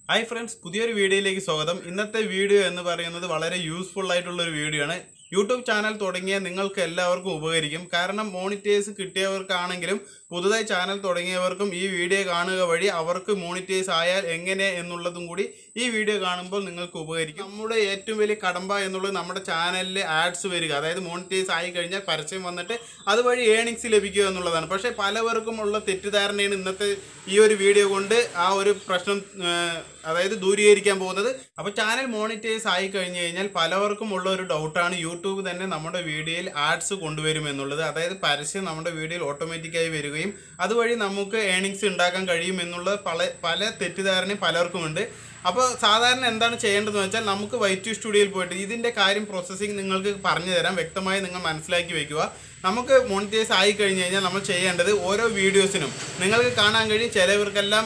Hi friends, പുതിയൊരു വീഡിയോയിലേക്ക് സ്വാഗതം. ഇന്നത്തെ വീഡിയോ എന്ന് പറയുന്നത് വളരെ യൂസ്ഫുൾ ആയിട്ടുള്ള ഒരു വീഡിയോ ആണ്. യൂട്യൂബ് ചാനൽ തുടങ്ങിയ നിങ്ങൾക്ക് എല്ലാവർക്കും ഉപകരിക്കും. കാരണം മോണിറ്റൈസ് കിട്ടിയവർക്കാണെങ്കിലും പുതുതായി ചാനൽ തുടങ്ങിയവർക്കും ഈ വീഡിയോ കാണുക വഴി അവർക്ക് മോണിറ്റൈസ് ആയാൽ എങ്ങനെ എന്നുള്ളതും കൂടി ഈ വീഡിയോ കാണുമ്പോൾ നിങ്ങൾക്ക് ഉപകരിക്കും. നമ്മുടെ ഏറ്റവും വലിയ കടമ്പ എന്നുള്ളത് നമ്മുടെ ചാനലിൽ ആഡ്സ് വരിക, അതായത് മോണിറ്റൈസ് ആയി കഴിഞ്ഞാൽ പരസ്യം വന്നിട്ട് അതുവഴി ഏണിങ്സ് ലഭിക്കുക എന്നുള്ളതാണ്. പക്ഷേ പലവർക്കും ഉള്ള തെറ്റിദ്ധാരണയാണ് ഇന്നത്തെ ഈ ഒരു വീഡിയോ കൊണ്ട് ആ ഒരു പ്രശ്നം അതായത് ദൂരീകരിക്കാൻ പോകുന്നത്. അപ്പോൾ ചാനൽ മോണിറ്റൈസ് ആയി കഴിഞ്ഞു കഴിഞ്ഞാൽ പലവർക്കും ഉള്ള ഒരു ഡൗട്ടാണ് യൂട്യൂബ് തന്നെ നമ്മുടെ വീഡിയോയിൽ ആഡ്സ് കൊണ്ടുവരും എന്നുള്ളത്. അതായത് പരസ്യം നമ്മുടെ വീഡിയോയിൽ ഓട്ടോമാറ്റിക്കായി വരികയും അതുവഴി നമുക്ക് ഏണിങ്സ് ഉണ്ടാക്കാൻ കഴിയും എന്നുള്ള പല തെറ്റിദ്ധാരണയും പലർക്കുമുണ്ട്. അപ്പോൾ സാധാരണ എന്താണ് ചെയ്യേണ്ടതെന്ന് വെച്ചാൽ നമുക്ക് വൈറ്റ് സ്റ്റുഡിയോയിൽ പോയിട്ട് ഇതിൻ്റെ കാര്യം പ്രോസസ്സിങ് നിങ്ങൾക്ക് പറഞ്ഞു തരാം. വ്യക്തമായി നിങ്ങൾ മനസ്സിലാക്കി വയ്ക്കുക. നമുക്ക് മോണിറ്റൈസ് ആയി കഴിഞ്ഞ് കഴിഞ്ഞാൽ നമ്മൾ ചെയ്യേണ്ടത് ഓരോ വീഡിയോസിനും നിങ്ങൾക്ക് കാണാൻ കഴിയും ചിലവർക്കെല്ലാം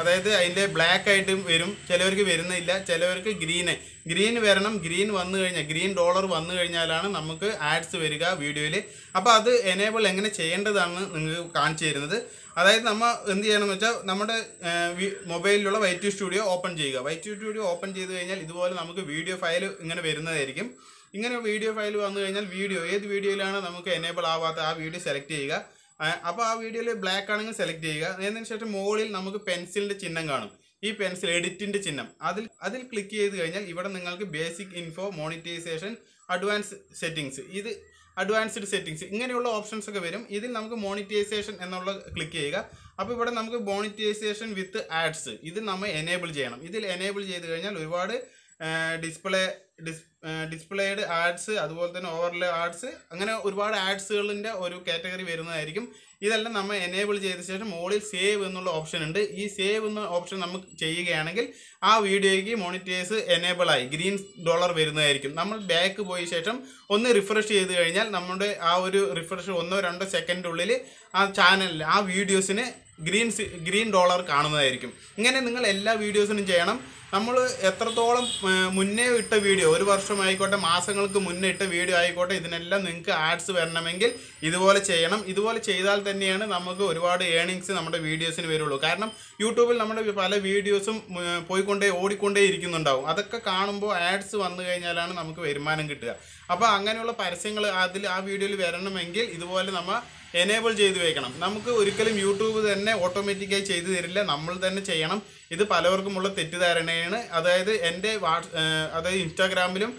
അതായത് അതിൻ്റെ ബ്ലാക്ക് ആയിട്ട് വരും, ചിലവർക്ക് വരുന്നില്ല, ചിലവർക്ക് ഗ്രീൻ വരണം. ഗ്രീൻ വന്നു കഴിഞ്ഞാൽ $green വന്നു കഴിഞ്ഞാലാണ് നമുക്ക് ആഡ്സ് വരിക വീഡിയോയിൽ. അപ്പോൾ അത് എനേബിൾ എങ്ങനെ ചെയ്യേണ്ടതാണ് നിങ്ങൾക്ക് കാണിച്ചു തരുന്നത്. അതായത് നമ്മൾ എന്ത് ചെയ്യണമെന്ന് വെച്ചാൽ നമ്മുടെ മൊബൈലിലുള്ള വൈറ്റ് സ്റ്റുഡിയോ ഓപ്പൺ ചെയ്യുക. വൈറ്റ് സ്റ്റുഡിയോ ഓപ്പൺ ചെയ്ത് കഴിഞ്ഞാൽ ഇതുപോലെ നമുക്ക് വീഡിയോ ഫയൽ ഇങ്ങനെ വരുന്നതായിരിക്കും. ഇങ്ങനെ വീഡിയോ ഫയൽ വന്നു കഴിഞ്ഞാൽ ഏത് വീഡിയോയിലാണ് നമുക്ക് എനേബിൾ ആവാത്ത ആ വീഡിയോ സെലക്ട് ചെയ്യുക. അപ്പോൾ ആ വീഡിയോയിൽ ബ്ലാക്ക് ആണെങ്കിൽ സെലക്ട് ചെയ്യുക. അതിന് ശേഷം മുകളിൽ നമുക്ക് പെൻസിലിൻ്റെ ചിഹ്നം കാണും, ഈ പെൻസിൽ എഡിറ്റിൻ്റെ ചിഹ്നം. അതിൽ ക്ലിക്ക് ചെയ്ത് കഴിഞ്ഞാൽ ഇവിടെ നിങ്ങൾക്ക് basic info, monetization, advance settings, advanced settings ഇങ്ങനെയുള്ള ഓപ്ഷൻസ് ഒക്കെ വരും. ഇതിൽ നമുക്ക് മോണിറ്റൈസേഷൻ എന്നുള്ള ക്ലിക്ക് ചെയ്യുക. അപ്പോൾ ഇവിടെ നമുക്ക് മോണിറ്റൈസേഷൻ വിത്ത് ആഡ്സ് ഇത് നമ്മൾ എനേബിൾ ചെയ്യണം. ഇതിൽ എനേബിൾ ചെയ്ത് കഴിഞ്ഞാൽ ഒരുപാട് ഡിസ്പ്ലേഡ് ആഡ്സ്, അതുപോലെ തന്നെ ഓവർലേ ആഡ്സ്, അങ്ങനെ ഒരുപാട് ആഡ്സുകളിൻ്റെ ഒരു കാറ്റഗറി വരുന്നതായിരിക്കും. ഇതെല്ലാം നമ്മൾ എനേബിൾ ചെയ്ത ശേഷം മുകളിൽ സേവ് എന്നുള്ള ഓപ്ഷൻ ഉണ്ട്. ഈ സേവ് എന്ന ഓപ്ഷൻ നമുക്ക് ചെയ്യുകയാണെങ്കിൽ ആ വീഡിയോയ്ക്ക് മോണിറ്റൈസ് എനേബിളായി $green വരുന്നതായിരിക്കും. നമ്മൾ ബാക്ക് പോയ ശേഷം ഒന്ന് റിഫ്രഷ് ചെയ്ത് കഴിഞ്ഞാൽ നമ്മുടെ ആ ഒരു റിഫ്രഷ് 1-2 സെക്കൻഡിനുള്ളിൽ ആ ചാനലിൽ ആ വീഡിയോസിന് $green കാണുന്നതായിരിക്കും. ഇങ്ങനെ നിങ്ങൾ എല്ലാ വീഡിയോസിനും ചെയ്യണം. നമ്മൾ എത്രത്തോളം മുന്നേ ഇട്ട വീഡിയോ, 1 വർഷമായിക്കോട്ടെ, മാസങ്ങൾക്ക് മുന്നേ ഇട്ട വീഡിയോ ആയിക്കോട്ടെ, ഇതിനെല്ലാം നിങ്ങൾക്ക് ആഡ്സ് വരണമെങ്കിൽ ഇതുപോലെ ചെയ്യണം. ഇതുപോലെ ചെയ്താൽ തന്നെയാണ് നമുക്ക് ഒരുപാട് ഏണിങ്സ് നമ്മുടെ വീഡിയോസിന് വരുള്ളൂ. കാരണം യൂട്യൂബിൽ നമ്മുടെ പല വീഡിയോസും ഓടിക്കൊണ്ടേ ഇരിക്കുന്നുണ്ടാവും. അതൊക്കെ കാണുമ്പോൾ ആഡ്സ് വന്നു കഴിഞ്ഞാലാണ് നമുക്ക് വരുമാനം കിട്ടുക. അപ്പോൾ അങ്ങനെയുള്ള പരസ്യങ്ങൾ ആ വീഡിയോയിൽ വരണമെങ്കിൽ ഇതുപോലെ നമ്മൾ എനേബിൾ ചെയ്ത് വയ്ക്കണം. നമുക്ക് ഒരിക്കലും യൂട്യൂബ് തന്നെ ഓട്ടോമാറ്റിക്കായി ചെയ്തു തരില്ല, നമ്മൾ തന്നെ ചെയ്യണം. ഇത് പലവർക്കുമുള്ള തെറ്റിദ്ധാരണയാണ്. അതായത് എൻ്റെ ഇൻസ്റ്റാഗ്രാമിലും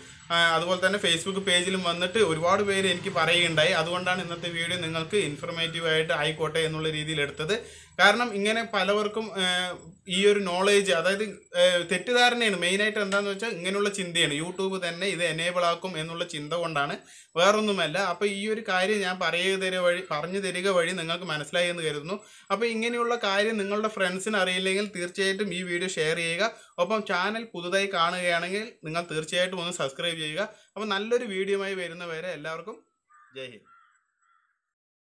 അതുപോലെ തന്നെ ഫേസ്ബുക്ക് പേജിലും വന്നിട്ട് ഒരുപാട് പേര് എനിക്ക് പറയുകയുണ്ടായി. അതുകൊണ്ടാണ് ഇന്നത്തെ വീഡിയോ നിങ്ങൾക്ക് ഇൻഫർമേറ്റീവായിട്ട് ആയിക്കോട്ടെ എന്നുള്ള രീതിയിൽ എടുത്തത്. കാരണം ഇങ്ങനെ പലവർക്കും ഈ ഒരു നോളേജ്, അതായത് തെറ്റിദ്ധാരണയാണ് മെയിനായിട്ട്. എന്താണെന്ന് വെച്ചാൽ ഇങ്ങനെയുള്ള ചിന്തയാണ്, യൂട്യൂബ് തന്നെ ഇത് എനേബിൾ ആക്കും എന്നുള്ള ചിന്ത കൊണ്ടാണ്, വേറൊന്നുമല്ല. അപ്പോൾ ഈ ഒരു കാര്യം ഞാൻ പറഞ്ഞു തരിക വഴി നിങ്ങൾക്ക് മനസ്സിലായി എന്ന് കരുതുന്നു. അപ്പോൾ ഇങ്ങനെയുള്ള കാര്യം നിങ്ങളുടെ ഫ്രണ്ട്സിന് അറിയില്ലെങ്കിൽ തീർച്ചയായിട്ടും ഈ വീഡിയോ ഷെയർ ചെയ്യുക. ഒപ്പം ചാനൽ പുതുതായി കാണുകയാണെങ്കിൽ നിങ്ങൾ തീർച്ചയായിട്ടും ഒന്ന് സബ്സ്ക്രൈബ് ചെയ്യുക. അപ്പോൾ നല്ലൊരു വീഡിയോയുമായി വരുന്നവരെ എല്ലാവർക്കും ജയ് ഹിന്ദ്.